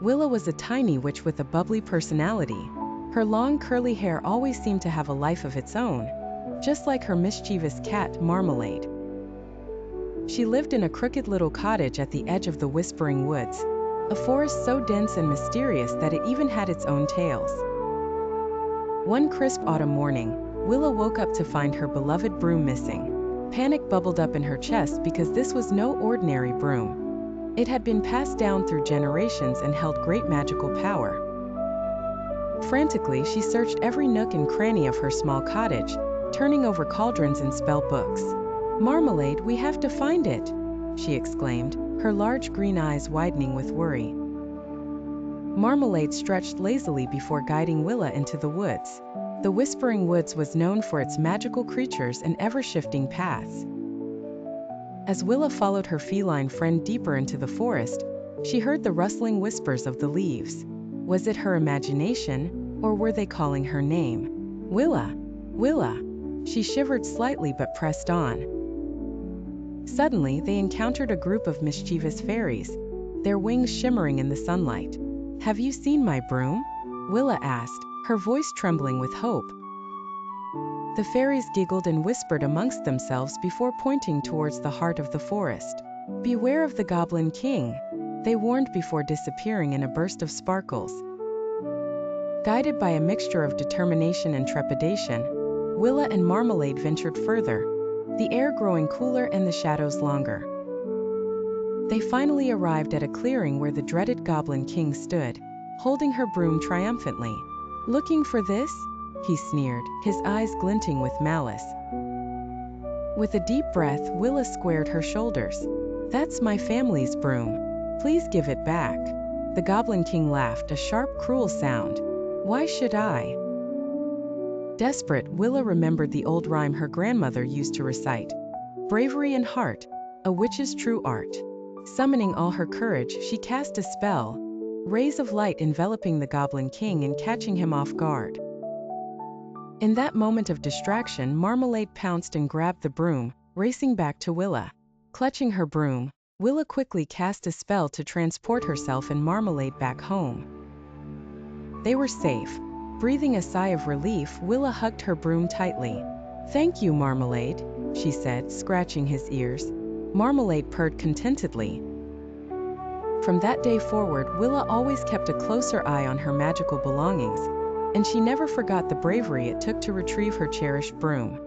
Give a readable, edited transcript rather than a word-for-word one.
Willa was a tiny witch with a bubbly personality. Her long curly hair always seemed to have a life of its own, just like her mischievous cat, Marmalade. She lived in a crooked little cottage at the edge of the Whispering Woods, a forest so dense and mysterious that it even had its own tales. One crisp autumn morning, Willa woke up to find her beloved broom missing. Panic bubbled up in her chest because this was no ordinary broom. It had been passed down through generations and held great magical power. Frantically, she searched every nook and cranny of her small cottage, turning over cauldrons and spell books. "Marmalade, we have to find it!" she exclaimed, her large green eyes widening with worry. Marmalade stretched lazily before guiding Willa into the woods. The Whispering Woods was known for its magical creatures and ever-shifting paths. As Willa followed her feline friend deeper into the forest, she heard the rustling whispers of the leaves. Was it her imagination, or were they calling her name? "Willa! Willa!" She shivered slightly but pressed on. Suddenly, they encountered a group of mischievous fairies, their wings shimmering in the sunlight. "Have you seen my broom?" Willa asked, her voice trembling with hope. The fairies giggled and whispered amongst themselves before pointing towards the heart of the forest. "Beware of the Goblin King," they warned before disappearing in a burst of sparkles. Guided by a mixture of determination and trepidation, Willa and Marmalade ventured further, the air growing cooler and the shadows longer. They finally arrived at a clearing where the dreaded Goblin King stood, holding her broom triumphantly. "Looking for this?" he sneered, his eyes glinting with malice. With a deep breath, Willa squared her shoulders. "That's my family's broom. Please give it back." The Goblin King laughed, a sharp, cruel sound. "Why should I?" Desperate, Willa remembered the old rhyme her grandmother used to recite. "Bravery and heart, a witch's true art." Summoning all her courage, she cast a spell, rays of light enveloping the Goblin King and catching him off guard. In that moment of distraction, Marmalade pounced and grabbed the broom, racing back to Willa. Clutching her broom, Willa quickly cast a spell to transport herself and Marmalade back home. They were safe. Breathing a sigh of relief, Willa hugged her broom tightly. "Thank you, Marmalade," she said, scratching his ears. Marmalade purred contentedly. From that day forward, Willa always kept a closer eye on her magical belongings, and she never forgot the bravery it took to retrieve her cherished broom.